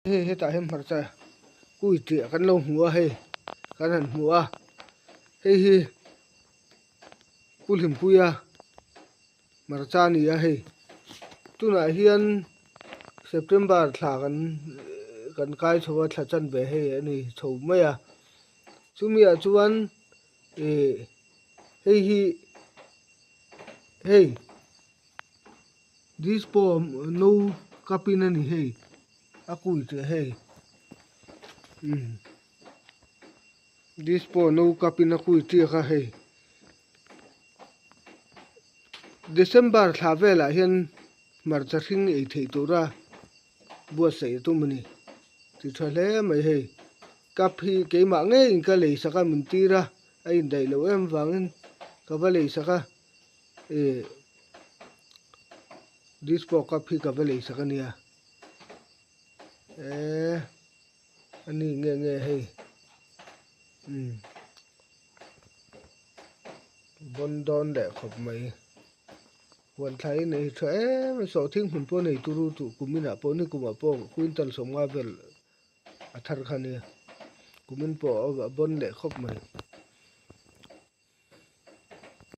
he ta hem Hmarcha kui ti kan lo hmua he kan han hmua hi pu.hlimpuia Hmarcha ni a he tuna hian September thla kan kai chowa thla chan ve he ani tho mai a chumi a chuan hey this poem no kapin ani he akui te he this poem no kapin akui ti kha he December thla vela hian Hmarcha thing ei thei tura bua sei tu mani ti thale mai he kapi ke ma nge in ka lei saka min tira ai dai lo em wangin ka va lei saka this po kapi ka va lei saka nia ani nge he bon don le khop mai wan thai nei thwe so thing hun po nei turu tu kumina po ni kuma po quintal somga vel athar khania kumin po bon le khop mai